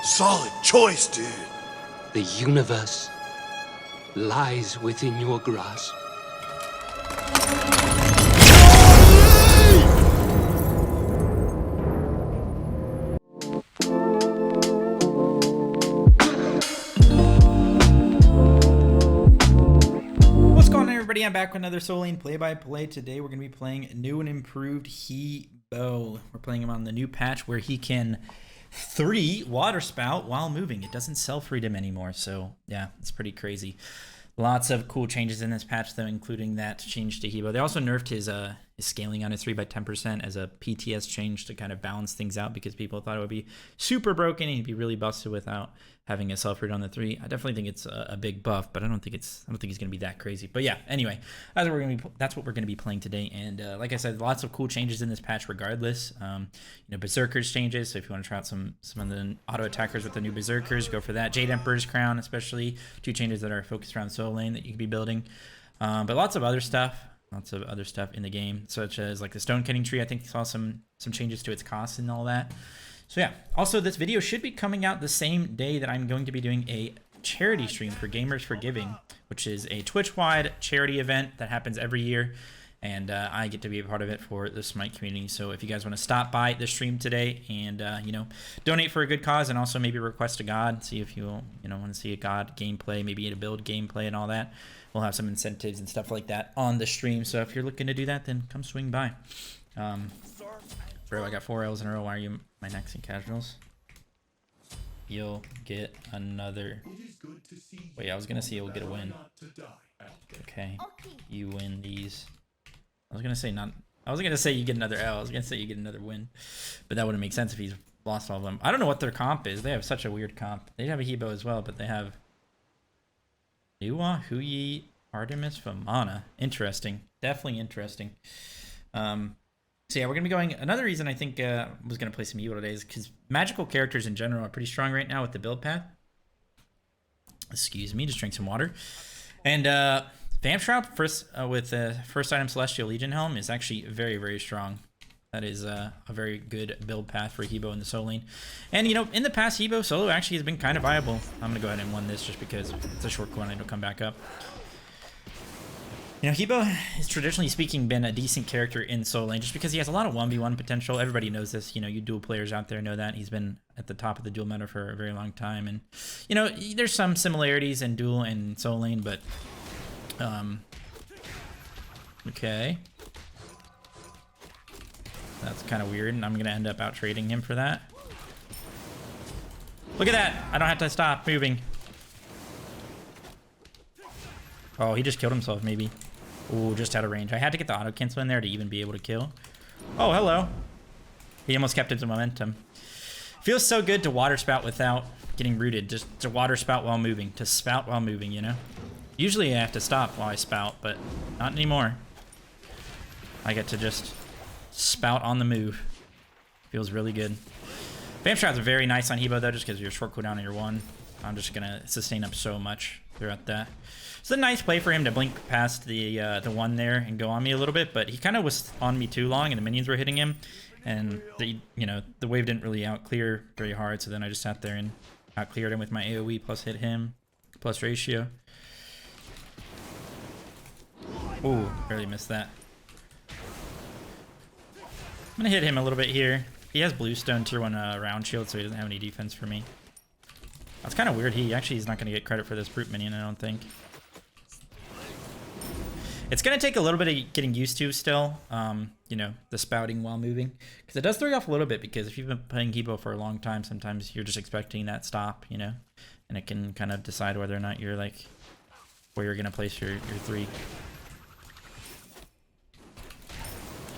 Solid choice, dude. The universe lies within your grasp. What's going on, everybody? I'm back with another Soul Lane play-by-play. Today we're going to be playing new and improved He-Bo. We're playing him on the new patch where he can 3 water spout while moving. It doesn't self-freedom anymore, so yeah, it's pretty crazy. Lots of cool changes in this patch, though, including that change to He-Bo. They also nerfed his scaling on his 3 by 10% as a PTS change to kind of balance things out because people thought it would be super broken and he'd be really busted without having a self-read on the 3. I definitely think it's a big buff, but I don't think he's gonna be that crazy. But yeah, anyway, that's what we're gonna be playing today. And like I said, lots of cool changes in this patch, regardless. You know, Berserkers changes. So if you want to try out some of the auto attackers with the new Berserkers, go for that. Jade Emperor's Crown, especially 2 changes that are focused around Soul Lane that you can be building. But lots of other stuff. Lots of other stuff in the game, such as like the Stone Cutting Tree. I think saw some changes to its cost and all that. So yeah, also this video should be coming out the same day that I'm going to be doing a charity stream for Gamers for Giving, which is a Twitch-wide charity event that happens every year, and I get to be a part of it for the Smite community. So if you guys want to stop by the stream today and you know, donate for a good cause, and also maybe request a god, see if you want to see a god gameplay, maybe a build gameplay and all that. We'll have some incentives and stuff like that on the stream. So if you're looking to do that, then come swing by. Bro, I got 4 L's in a row. Why are you my next in casuals? You'll get another. Wait, I was gonna say you'll get a win. Okay, you win these. I was gonna say you get another L. I was gonna say you get another win, but that wouldn't make sense if he's lost all of them. I don't know what their comp is. They have such a weird comp. They have a He-Bo as well, but they have Nuwa, Huyi, Artemis, Famana. Interesting. Definitely interesting. So yeah, we're going to be going... Another reason I think I was going to play some He-Bo today is because magical characters in general are pretty strong right now with the build path. Excuse me, just drink some water. And Vamp first with the first item Celestial Legion Helm is actually very, very strong. That is a very good build path for He-Bo in the Soul Lane. And, you know, in the past, He-Bo solo actually has been kind of viable. I'm going to go ahead and win this just because it's a short cooldown. It'll come back up. You know, He-Bo has traditionally speaking been a decent character in Soul Lane just because he has a lot of 1v1 potential. Everybody knows this. You know, you dual players out there know that. He's been at the top of the dual meta for a very long time. And, you know, there's some similarities in dual and Soul Lane, but... okay. That's kind of weird, and I'm going to end up out-trading him for that. Look at that! I don't have to stop moving. Oh, he just killed himself, maybe. Ooh, just out of range. I had to get the auto-cancel in there to even be able to kill. Oh, hello. He almost kept his momentum. Feels so good to water spout without getting rooted. Just to water spout while moving. To spout while moving, you know? Usually I have to stop while I spout, but not anymore. I get to just... spout on the move. Feels really good. Vamp Shroud's very nice on He-Bo though, just because you're short cooldown on your 1. I'm just gonna sustain up so much throughout that. It's a nice play for him to blink past the 1 there and go on me a little bit, but he kind of was on me too long and the minions were hitting him, and the wave didn't really out clear very hard, so then I just sat there and out cleared him with my AoE plus hit him plus ratio. Ooh, barely missed that. I'm gonna hit him a little bit here. He has Bluestone tier 1 round shield, so he doesn't have any defense for me. That's kind of weird. He actually is not gonna get credit for this brute minion, I don't think. It's gonna take a little bit of getting used to still, you know, the spouting while moving, because it does throw you off a little bit, because if you've been playing He-Bo for a long time, sometimes you're just expecting that stop, you know, and it can kind of decide whether or not you're like, where you're gonna place your 3.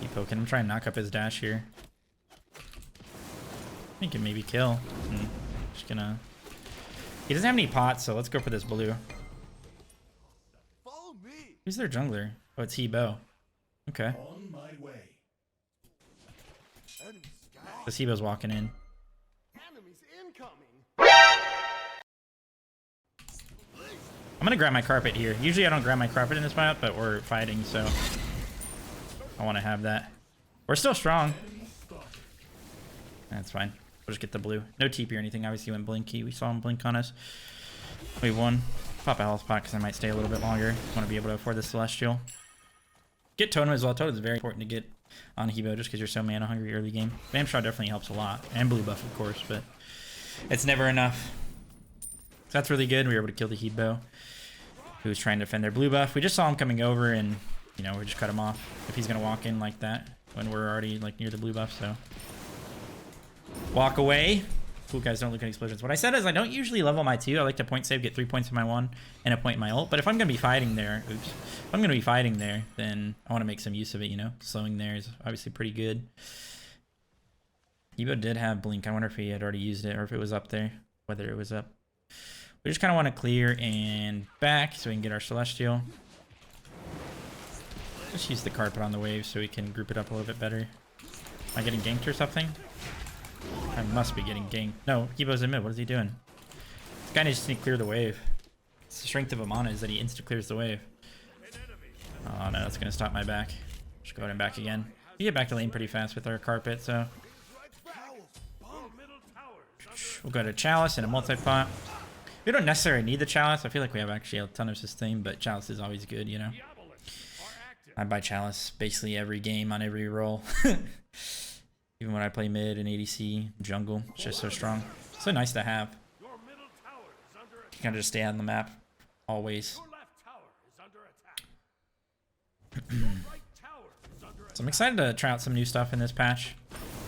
Keep poking him, try and knock up his dash here. I think he can maybe kill. Just gonna... He doesn't have any pots, so let's go for this blue. Who's their jungler? Oh, it's He-Bo. Okay. This He-Bo's walking in. I'm gonna grab my carpet here. Usually I don't grab my carpet in this spot, but we're fighting, so I want to have that. We're still strong. That's fine. we'll just get the blue. No TP or anything. Obviously, went blinky. We saw him blink on us. We won. Pop a health pot because I might stay a little bit longer. Want to be able to afford the Celestial. Get Totem as well. Totem is very important to get on Hebo just because you're so mana hungry early game. Vamp Shot definitely helps a lot. And blue buff, of course, but it's never enough. So that's really good. We were able to kill the Hebo who was trying to defend their blue buff. We just saw him coming over and, you know, we just cut him off if he's going to walk in like that when we're already like near the blue buff. So walk away. Cool guys don't look at explosions. What I said is I don't usually level my 2. I like to point save, get 3 points in my 1 and a point in my ult. But if I'm going to be fighting there, if I'm going to be fighting there, then I want to make some use of it, you know. Slowing there is obviously pretty good. Hebo did have blink. I wonder if he had already used it or if it was up there, whether it was up. We just kind of want to clear and back so we can get our Celestial. Just use the carpet on the wave so we can group it up a little bit better. Am I getting ganked or something? I must be getting ganked. No, Hebo's in mid. What is he doing? This guy needs to clear the wave. It's the strength of Amana is that he insta clears the wave. Oh no, that's gonna stop my back. Just go ahead and back again. We get back to lane pretty fast with our carpet, so we'll go to Chalice and a multi-pot. We don't necessarily need the Chalice. I feel like we have actually a ton of sustain, but Chalice is always good, you know. I buy Chalice basically every game on every role. Even when I play mid and ADC, jungle, it's just so strong. So nice to have. You kind of just stay on the map, always. So I'm excited to try out some new stuff in this patch.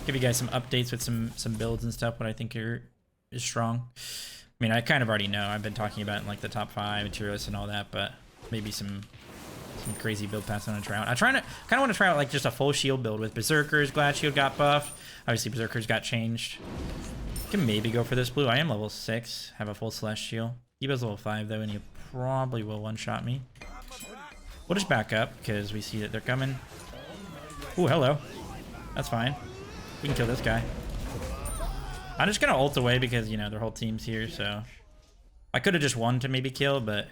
Give you guys some updates with some builds and stuff, what I think is strong. I mean, I kind of already know. I've been talking about it in like the top 5 materialists and all that, but maybe some crazy build paths I want to try out. I kind of want to try out like just a full shield build with Berserkers. Glad Shield got buffed. Obviously Berserkers got changed. Can maybe go for this blue. I am level 6. Have a full Celestial. Hebo's level 5 though, and he probably will one-shot me. We'll just back up because we see that they're coming. Ooh, hello. That's fine. We can kill this guy. I'm just gonna ult away because, you know, their whole team's here, so I could have just won to maybe kill, but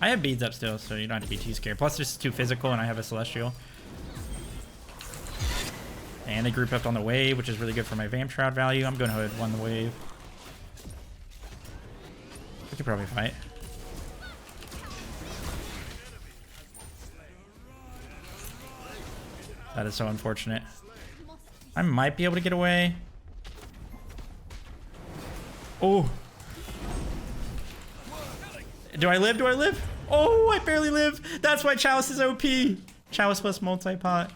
I have beads up still, so you don't have to be too scared. Plus, this is too physical, and I have a Celestial. And they group up on the wave, which is really good for my Vamp Shroud value. I'm going to ahead and win the wave. We could probably fight. That is so unfortunate. I might be able to get away. Oh. Do I live? Do I live? Oh, I barely live. That's why Chalice is OP. Chalice plus multi-pot.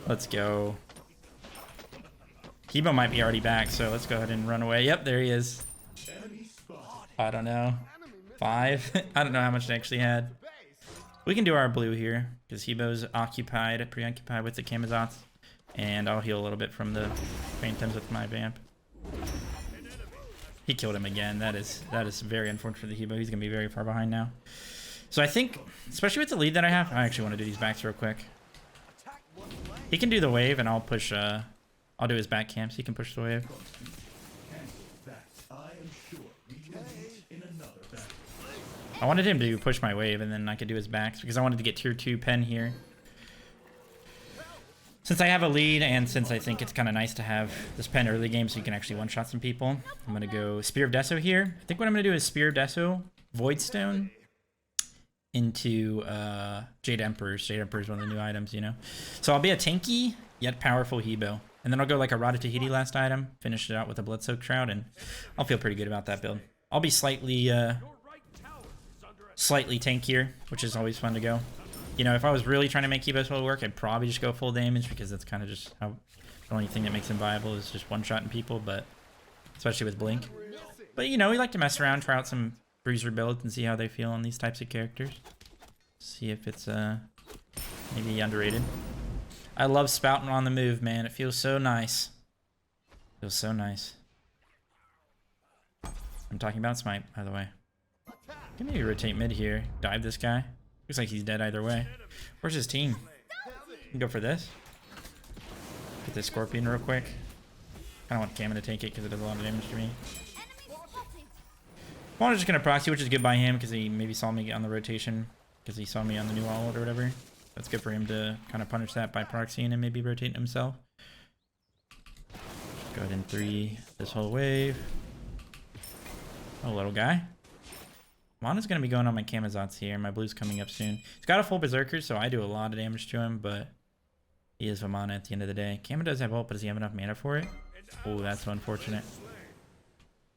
Let's go. Hebo might be already back, so let's go ahead and run away. Yep, there he is. I don't know. 5? I don't know how much they actually had. We can do our blue here, because Hebo's occupied, preoccupied with the Kamazots. And I'll heal a little bit from the Phantoms with my Vamp. He killed him again. That is very unfortunate for the Hebo. He's going to be very far behind now. So I think, especially with the lead that I have, I actually want to do these backs real quick. He can do the wave, and I'll push, I'll do his back camps. He can push the wave. I wanted him to push my wave, and then I could do his backs, because I wanted to get tier 2 pen here. Since I have a lead, and since I think it's kind of nice to have this pen early game so you can actually one-shot some people, I'm going to go Spear of Deso here. I think what I'm going to do is Spear of Deso, Voidstone, into Jade Emperors. Jade Emperor is one of the new items, you know. So I'll be a tanky, yet powerful Hebo. And then I'll go like a Rata Tahiti last item, finish it out with a Bloodsoaked Shroud, and I'll feel pretty good about that build. I'll be slightly tankier, which is always fun to go. You know, if I was really trying to make Hebo's build work, I'd probably just go full damage because that's kind of just how the only thing that makes him viable is just one-shotting people, but especially with Blink. But, you know, we like to mess around, try out some Bruiser builds and see how they feel on these types of characters. See if it's maybe underrated. I love spouting on the move, man. It feels so nice. Feels so nice. I'm talking about Smite, by the way. Can maybe rotate mid here. Dive this guy. Looks like he's dead either way. Where's his team? Can go for this. Get this Scorpion real quick. I don't want Kamen to take it because it does a lot of damage to me. Well, I'm just going to proxy, which is good by him because he maybe saw me on the rotation. Because he saw me on the new wallet or whatever. That's good for him to kind of punish that by proxying and maybe rotating himself. Go ahead and 3 this whole wave. Oh, little guy. Mana's gonna be going on my Kamazots here. My blue's coming up soon. He's got a full berserker, so I do a lot of damage to him, but he is Vamana at the end of the day. Kama does have ult, but does he have enough mana for it? Oh, that's so unfortunate.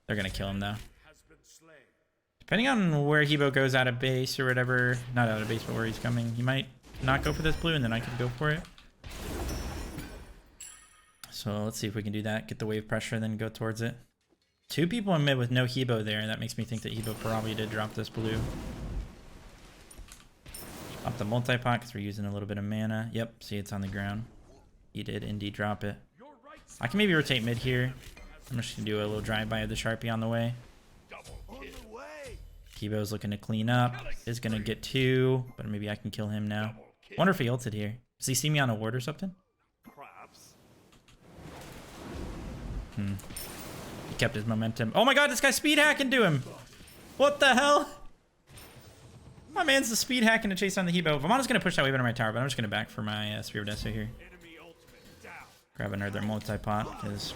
They're gonna kill him though. Depending on where Hebo goes out of base or whatever, not out of base, but where he's coming, he might not go for this blue, and then I could go for it. So let's see if we can do that. Get the wave pressure, and then go towards it. 2 people in mid with no Hebo there. That makes me think that Hebo probably did drop this blue. Drop the multi-pot because we're using a little bit of mana. Yep, see it's on the ground. He did indeed drop it. I can maybe rotate mid here. I'm just going to do a little drive-by of the Sharpie on the way. Hebo's looking to clean up. Is going to get 2, but maybe I can kill him now. Wonder if he ulted here. Does he see me on a ward or something? He kept his momentum. Oh my god, this guy's speed hacking to him. What the hell? My man's the speed hacking to chase on the Hebo. Vamana's going to push that wave into my tower, but I'm just going to back for my Spear of Deso here. Grab another multi-pot, because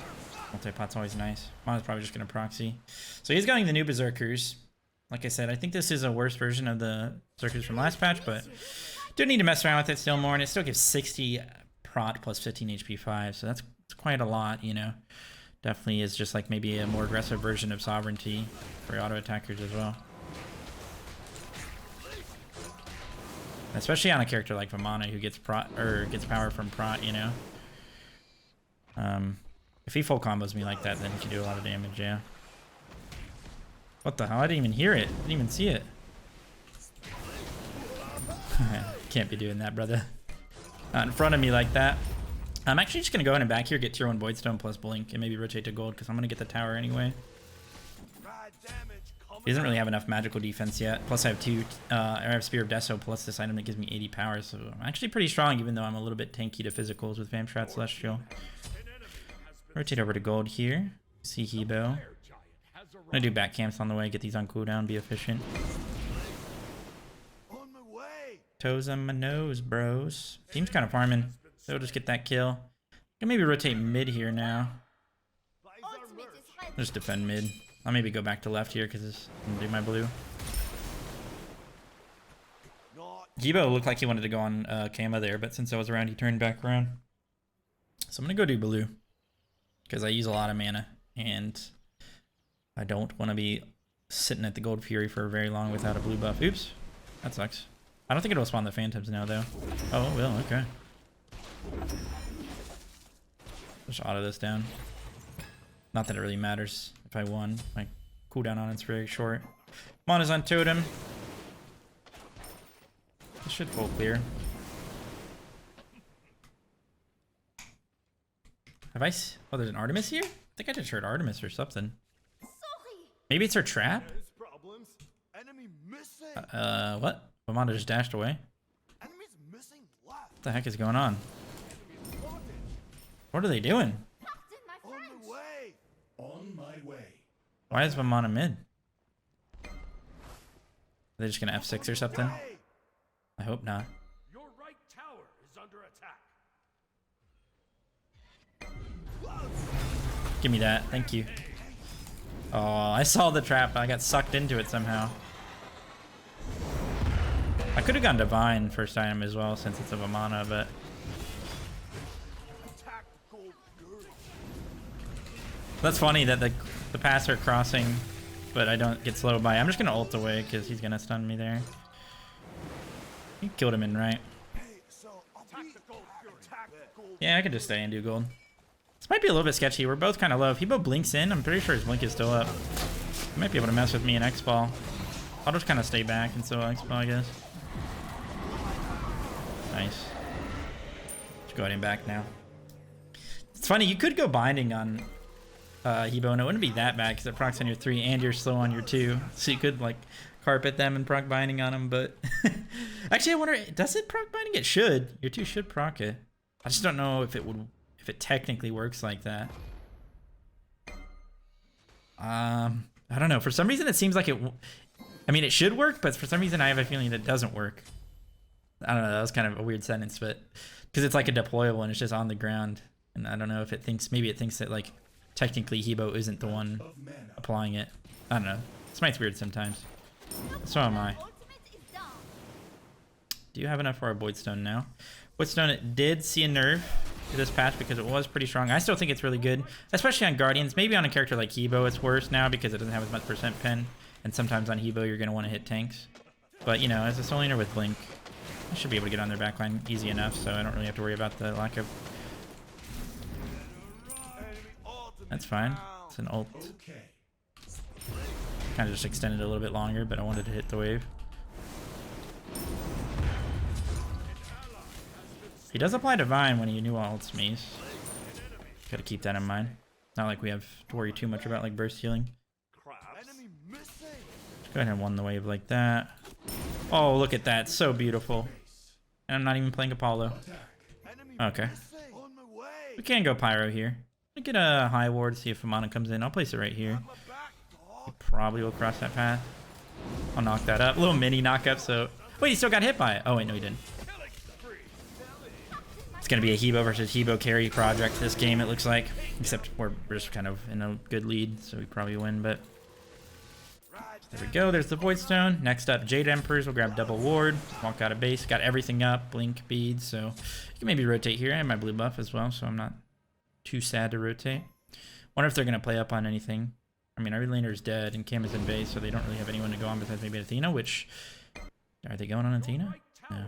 multi-pot's always nice. Vamana's probably just going to proxy. So he's going the new Berserkers. Like I said, I think this is a worse version of the Berserkers from last patch, but do need to mess around with it still more, and it still gives 60 prot plus 15 HP 5, so that's quite a lot, you know. Definitely is just like maybe a more aggressive version of Sovereignty for auto attackers as well. Especially on a character like Vamana who gets prot or gets power from prot, you know. If he full combos me like that, then he can do a lot of damage, yeah. What the hell? I didn't even hear it. Didn't even see it. Can't be doing that, brother. Not in front of me like that. I'm actually just going to go ahead and back here, get tier 1 Voidstone plus Blink, and maybe rotate to gold, because I'm going to get the tower anyway. He doesn't really have enough magical defense yet. Plus I have I have Spear of Deso plus this item that gives me 80 power, so I'm actually pretty strong, even though I'm a little bit tanky to physicals with Vamstrat Celestial. Rotate over to gold here. See Hebo. I'm going to do back camps on the way, get these on cooldown, be efficient. Toes on my nose, bros. Team's kind of farming. So we'll just get that kill. Can maybe rotate mid here now. I'll just defend mid. I'll maybe go back to left here because I'm gonna do my blue. Gibo looked like he wanted to go on Kama there, but since I was around, he turned back around. So I'm gonna go do blue because I use a lot of mana and I don't want to be sitting at the Gold Fury for very long without a blue buff. Oops, that sucks. I don't think it'll spawn the Phantoms now though. Oh, it will. Okay. Just auto this down. Not that it really matters if I won. My cooldown on it's very short. Mana's on Totem. This should full clear. Have I? Oh, there's an Artemis here? I think I just heard Artemis or something. Maybe it's her trap? What? Vamana just dashed away. What the heck is going on? What are they doing? On my way. Why is Vamana mid? Are they just gonna F6 or something? I hope not. Your right tower is under attack. Give me that. Thank you. Oh, I saw the trap. I got sucked into it somehow. I could have gone Divine first item as well since it's a Vamana, but... That's funny that the paths are crossing, but I don't get slowed by. I'm just going to ult away because he's going to stun me there. He killed him in right. Yeah, I could just stay and do gold. This might be a little bit sketchy. We're both kind of low. If Hebo blinks in, I'm pretty sure his blink is still up. He might be able to mess with me in X-Ball. I'll just kind of stay back and solo X-Ball, I guess. Nice. Just go ahead and back now. It's funny, you could go binding on Hebo, and it wouldn't be that bad because it procs on your 3 and you're slow on your 2. So you could like carpet them and proc binding on them, but actually I wonder, does it proc binding? It should. Your 2 should proc it. I just don't know if it technically works like that. I don't know. For some reason it seems like I mean it should work, but for some reason I have a feeling that it doesn't work. I don't know, that was kind of a weird sentence, but because it's like a deployable and it's just on the ground. And I don't know if it thinks, maybe it thinks that like technically Hebo isn't the one applying it. I don't know. Smite's weird sometimes. So am I. Do you have enough for our Void Stone now? Void Stone did see a nerf to this patch because it was pretty strong. I still think it's really good, especially on Guardians. Maybe on a character like Hebo it's worse now because it doesn't have as much percent pen, and sometimes on Hebo you're going to want to hit tanks. But, you know, as a solo laner with Blink, I should be able to get on their backline easy enough, so I don't really have to worry about the lack of... That's fine. It's an ult. Kind of just extended a little bit longer, but I wanted to hit the wave. He does apply Divine when he new ults me. Gotta keep that in mind. Not like we have to worry too much about like burst healing. Just go ahead and one the wave like that. Oh, look at that. So beautiful. And I'm not even playing Apollo. Okay. We can go Pyro here. Let me get a high ward, see if Amana comes in. I'll place it right here. He probably will cross that path. I'll knock that up. A little mini knock up, so... Wait, he still got hit by it. Oh, wait, no, he didn't. It's going to be a Hebo versus Hebo carry project this game, it looks like. Except we're just kind of in a good lead, so we probably win, but... There we go, there's the Void Stone. Next up, Jade Emperors will grab double ward. Walk out of base, got everything up, blink, beads, so... You can maybe rotate here. I have my blue buff as well, so I'm not too sad to rotate. Wonder if they're going to play up on anything. I mean, our laner is dead, and Cam is in base, so they don't really have anyone to go on besides maybe Athena, which... Are they going on Athena? No.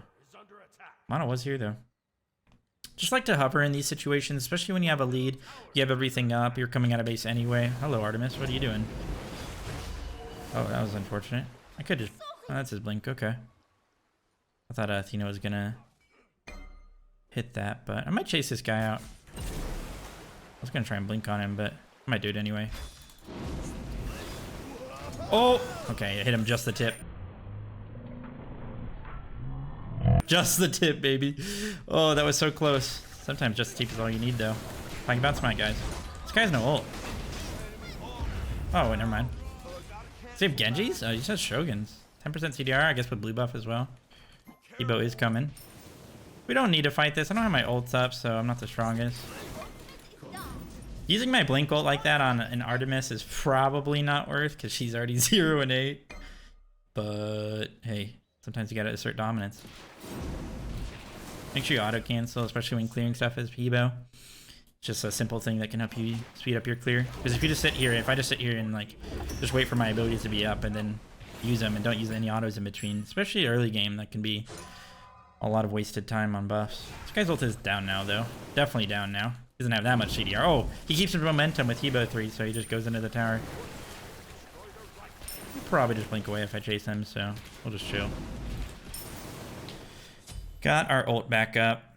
Mana was here, though. Just like to hover in these situations, especially when you have a lead. You have everything up, you're coming out of base anyway. Hello, Artemis, what are you doing? Oh, that was unfortunate. I could just... Oh, that's his blink, okay. I thought Athena was gonna hit that, but I might chase this guy out. I was gonna try and blink on him, but I might do it anyway. Oh! Okay, it hit him just the tip. Just the tip, baby. Oh, that was so close. Sometimes just the tip is all you need, though. I can bounce my guys. This guy's no ult. Oh, wait, never mind. Does he have Genjis? Oh, he just has Shoguns. 10% CDR, I guess with blue buff as well. Hebo is coming. We don't need to fight this. I don't have my ults up, so I'm not the strongest. Using my blink ult like that on an Artemis is probably not worth, because she's already 0 and 8. But, hey, sometimes you gotta assert dominance. Make sure you auto-cancel, especially when clearing stuff as Hebo. Just a simple thing that can help you speed up your clear. Because if you just sit here, if I just sit here and like just wait for my abilities to be up and then use them and don't use any autos in between, especially early game, that can be a lot of wasted time on buffs. This guy's ult is down now though. Definitely down now. Doesn't have that much CDR. Oh, he keeps his momentum with Hebo 3, so he just goes into the tower. He'll probably just blink away if I chase him, so we'll just chill. Got our ult back up.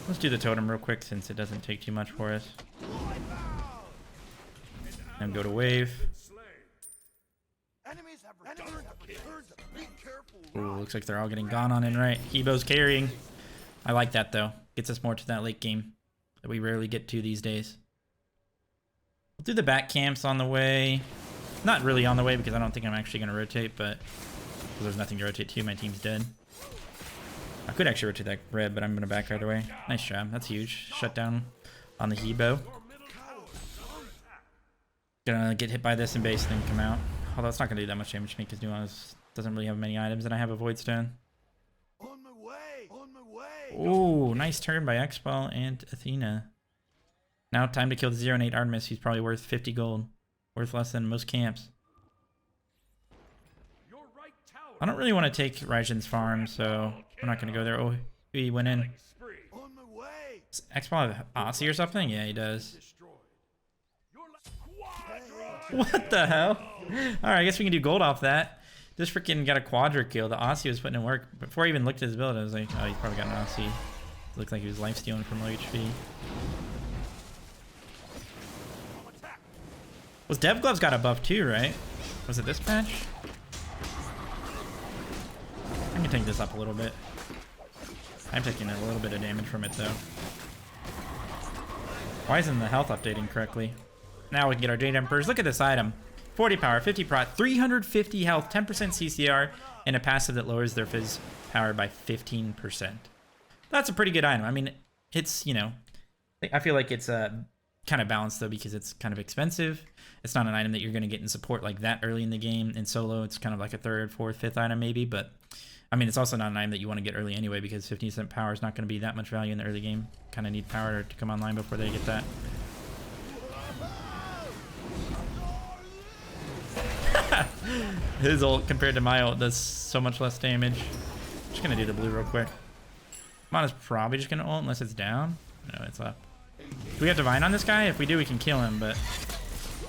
Let's do the totem real quick since it doesn't take too much for us. And go to wave. Ooh, looks like they're all getting gone on in right. Hebo's carrying. I like that though. Gets us more to that late game that we rarely get to these days. We'll do the back camps on the way. Not really on the way because I don't think I'm actually going to rotate, but there's nothing to rotate to. My team's dead. I could actually rotate that red, but I'm going to back right away. Nice job. That's huge. Shut down on the Hebo. Gonna get hit by this in base, then come out. Although it's not going to do that much damage to me because Nuance doesn't really have many items, and I have a Void Stone. Ooh, nice turn by X-Ball and Athena. Now time to kill the 0 and 8 Artemis. He's probably worth 50 gold. Worth less than most camps. I don't really want to take Raijin's farm, so we're not going to go there. Oh, he went in. Does X-Ball have Aussie or something? Yeah, he does. What the hell? Alright, I guess we can do gold off that. Just freaking got a quadra kill. The Aussie was putting in work. Before I even looked at his build, I was like, oh, he's probably got an Aussie. Looked like he was life stealing from low HP. Was Dev Gloves got a buff too, right? Was it this patch? I can take this up a little bit. I'm taking a little bit of damage from it though. Why isn't the health updating correctly? Now we can get our Jade Emperors. Look at this item. 40 power, 50 prot, 350 health, 10% CCR, and a passive that lowers their fizz power by 15%. That's a pretty good item. I mean, it's, you know, I feel like it's kind of balanced though because it's kind of expensive. It's not an item that you're going to get in support like that early in the game. In solo, it's kind of like a third, fourth, fifth item maybe. But I mean, it's also not an item that you want to get early anyway because 15% power is not going to be that much value in the early game. Kind of need power to come online before they get that. His ult compared to my ult does so much less damage. Just going to do the blue real quick. Mana's probably just going to ult unless it's down. No, it's up. Do we have Divine on this guy? If we do, we can kill him, but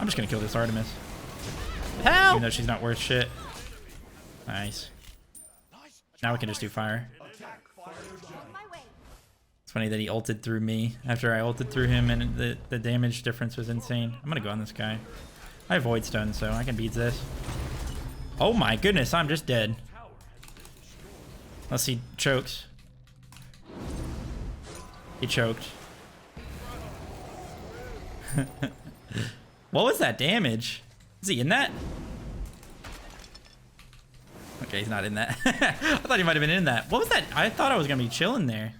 I'm just going to kill this Artemis. Help! Even though she's not worth shit. Nice. Now we can just do fire. It's funny that he ulted through me after I ulted through him, and the damage difference was insane. I'm going to go on this guy. I have Void Stone, so I can beat this. Oh my goodness, I'm just dead. Unless he chokes. He choked. What was that damage? Is he in that? Okay, he's not in that. I thought he might have been in that. What was that? I thought I was going to be chilling there.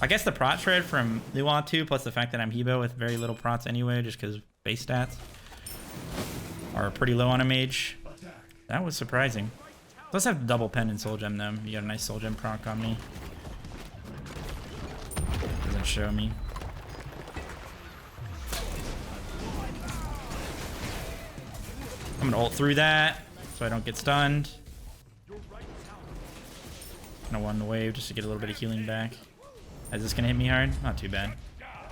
I guess the prot shred from Luan 2 plus the fact that I'm Hebo with very little prots anyway, just because base stats are pretty low on a mage. That was surprising. Let's have double pen and soul gem though. You got a nice soul gem proc on me. Doesn't show me. I'm gonna ult through that so I don't get stunned. Gonna one wave just to get a little bit of healing back. Is this gonna hit me hard? Not too bad.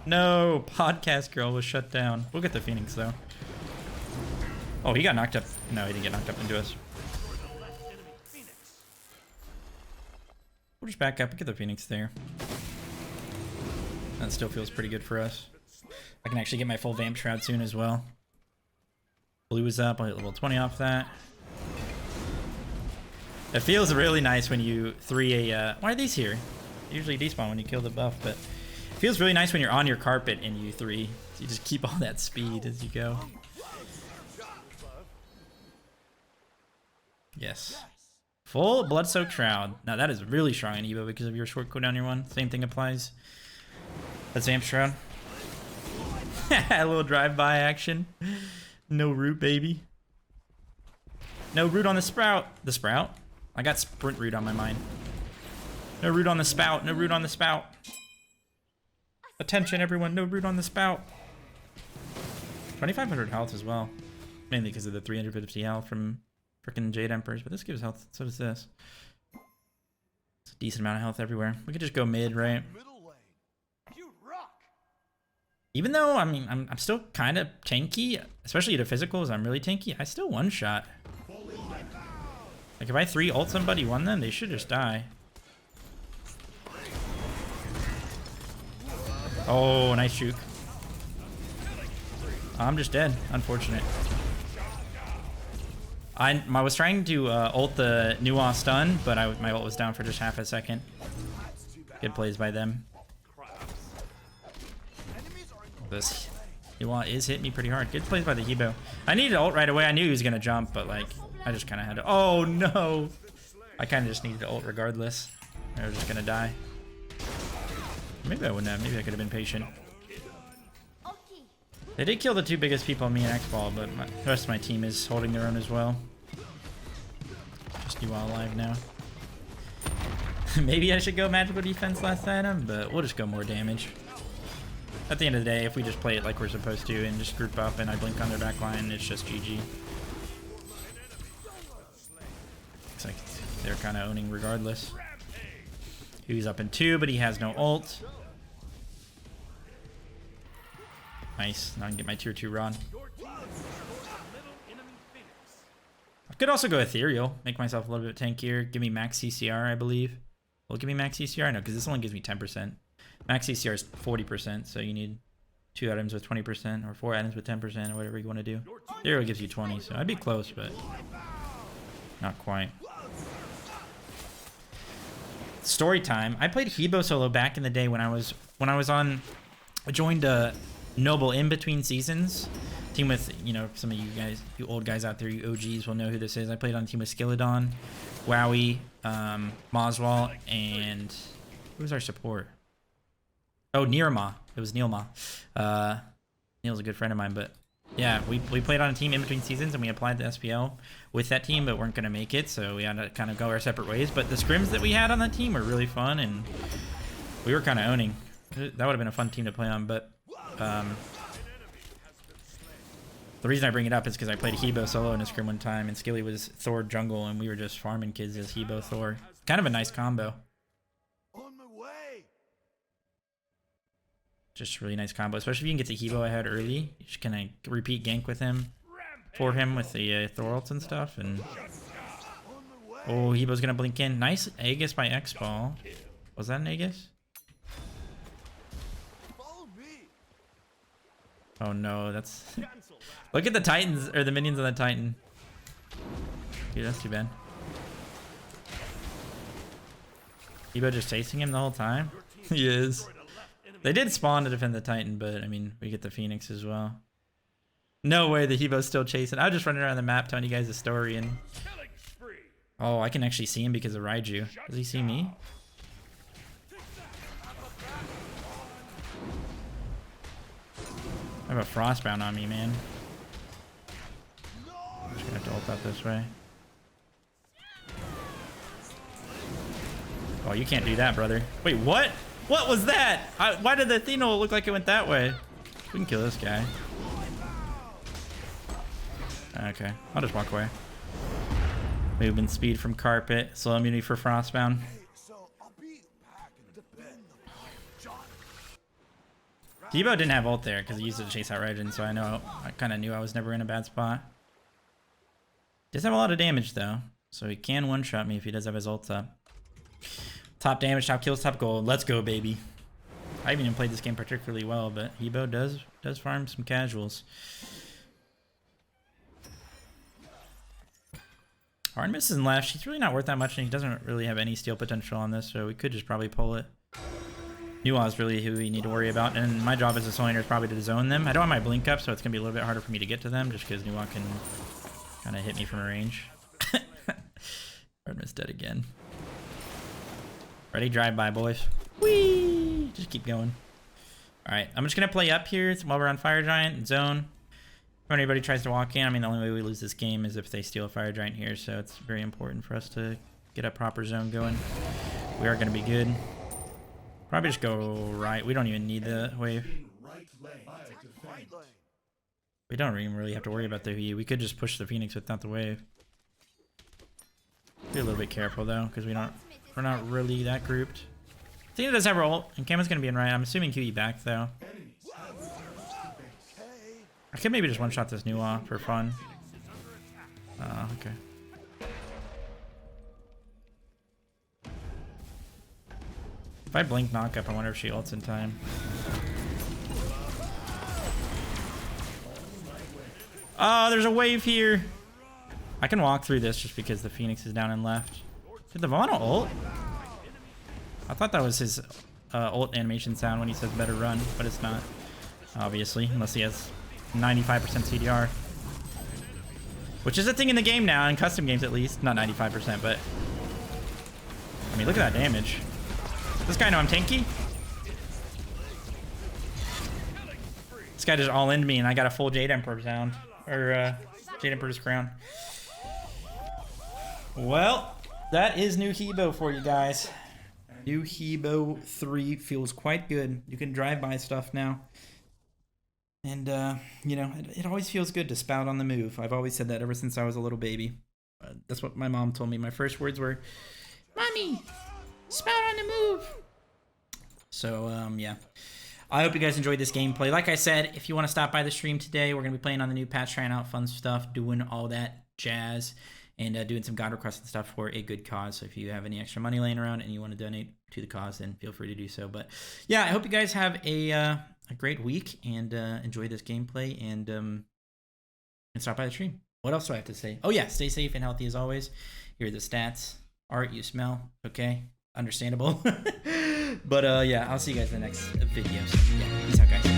No, podcast girl was shut down. We'll get the Phoenix though. Oh, he got knocked up. No, he didn't get knocked up into us. We'll just back up and get the Phoenix there. That still feels pretty good for us. I can actually get my full Vamp Shroud soon as well. Blue is up. I'll hit level 20 off that. It feels really nice when you 3 a... why are these here? Usually despawn when you kill the buff, but... It feels really nice when you're on your carpet and you 3. So you just keep all that speed as you go. Yes. Full Blood-Soaked Shroud. Now that is really strong in Evo because of your short cooldown your one. Same thing applies. That's Vamp Shroud. A little drive-by action. No root, baby. No root on the sprout. The sprout? I got sprint root on my mind. No root on the spout. No root on the spout. Attention, everyone. No root on the spout. 2,500 health as well. Mainly because of the 350 health from freaking Jade Emperors. But this gives health. So does this. It's a decent amount of health everywhere. We could just go mid, right? Even though, I mean, I'm still kind of tanky, especially at a physicals, I'm really tanky. I still one-shot. Like, if I 3-ult somebody, one them, they should just die. Oh, nice juke. I'm just dead. Unfortunate. I was trying to ult the Nuance stun, but my ult was down for just half a second. Good plays by them. This Nuance is hitting me pretty hard. Good plays by the Hebo. I needed ult right away. I knew he was going to jump, but like, I just kind of had to... Oh, no! I kind of just needed to ult regardless. I was just going to die. Maybe I wouldn't have. Maybe I could have been patient. They did kill the 2 biggest people on me and X-Ball, but the rest of my team is holding their own as well. Just Nuance alive now. Maybe I should go magical defense last item, but we'll just go more damage. At the end of the day, if we just play it like we're supposed to and just group up and I blink on their back line, it's just GG. Looks like they're kind of owning regardless. He's up in 2, but he has no ult. Nice. Now I can get my tier 2 run. I could also go ethereal, make myself a little bit tankier. Give me max CCR, I believe. Will it give me max CCR? No, because this only gives me 10%. Max CCR is 40%, so you need 2 items with 20% or 4 items with 10% or whatever you want to do. Ethereal gives you 20, so I'd be close, but not quite. Story time. I played Hebo solo back in the day when I was on. I joined Noble in between seasons. Team with, you know, some of you guys, you old guys out there, you OGs will know who this is. I played on a team with Skilladon, Wowie, Moswall, and who was our support? Oh, Nirma. It was Neilma. Neil's a good friend of mine, but yeah, we played on a team in between seasons and we applied to SPL with that team, but weren't going to make it, so we had to kind of go our separate ways. But the scrims that we had on that team were really fun, and we were kind of owning. That would have been a fun team to play on, but the reason I bring it up is because I played Hebo solo in a scrim one time, and Skilly was Thor jungle, and we were just farming kids as Hebo Thor. Kind of a nice combo. On my way. Just a really nice combo, especially if you can get to Hebo ahead early. You just kind of repeat gank with him, for him with the Thor ults and stuff. And oh, Hebo's gonna blink in. Nice Aegis by X-Ball. Was that an Aegis? Oh no, that's... Look at the Titans, or the minions on the Titan. Dude, that's too bad. Hebo just chasing him the whole time? He is. They did spawn to defend the Titan, but I mean, we get the Phoenix as well. No way the Hebo's still chasing. I was just running around the map telling you guys the story, and... Oh, I can actually see him because of Raiju. Does he see me? I have a Frostbound on me, man. I'm just gonna have to ult out this way. Oh, you can't do that, brother. Wait, what? What was that? Why did the Athena look like it went that way? We can kill this guy. Okay, I'll just walk away. Movement speed from Carpet. Slow immunity for Frostbound. Hebo didn't have ult there because he used it to chase out Raijin, so I kind of knew I was never in a bad spot. Does have a lot of damage though, so he can one-shot me if he does have his ult up. Top damage, top kills, top gold. Let's go, baby. I haven't even played this game particularly well, but Hebo does farm some casuals. Artemis is left. She's really not worth that much, and he doesn't really have any steal potential on this, so we could just probably pull it. Nuwa is really who we need to worry about, and my job as a solo laner is probably to zone them. I don't have my blink up, so it's going to be a little bit harder for me to get to them, just because Nuwa can kind of hit me from a range. Artemis dead again. Ready? Drive-by, boys. Whee! Just keep going. Alright, I'm just going to play up here while we're on Fire Giant, zone. If anybody tries to walk in, I mean, the only way we lose this game is if they steal a Fire Giant here, so it's very important for us to get a proper zone going. We are going to be good. Probably just go right. We don't even need the wave. We don't even really have to worry about the Hu. We could just push the Phoenix without the wave. Be a little bit careful though, because we're not really that grouped. Athena does have her ult, and Kama's gonna be in right. I'm assuming QE back though. I could maybe just one-shot this Nuwa for fun. Okay. If I blink knock up, I wonder if she ults in time. Oh, there's a wave here. I can walk through this just because the Phoenix is down and left. Did the Vaughn ult? I thought that was his ult animation sound when he says better run, but it's not. Obviously, unless he has 95% CDR. Which is a thing in the game now, in custom games at least. Not 95%, but... I mean, look at that damage. This guy know I'm tanky? This guy just all-in me and I got a full Jade Emperor sound. Or, Jade Emperor's crown. Well, that is new Hebo for you guys. New Hebo 3 feels quite good. You can drive by stuff now. And, you know, it always feels good to spout on the move. I've always said that ever since I was a little baby. That's what my mom told me. My first words were, "Mommy, spout on the move." So, yeah. I hope you guys enjoyed this gameplay. Like I said, if you want to stop by the stream today, we're going to be playing on the new patch, trying out fun stuff, doing all that jazz, and doing some God requests and stuff for a good cause. So if you have any extra money laying around and you want to donate to the cause, then feel free to do so. But, yeah, I hope you guys have a great week and enjoy this gameplay and stop by the stream. What else do I have to say? Oh, yeah, stay safe and healthy as always. Here are the stats. Art, you smell. Okay. Understandable. But, yeah, I'll see you guys in the next video. So, yeah, peace out, guys.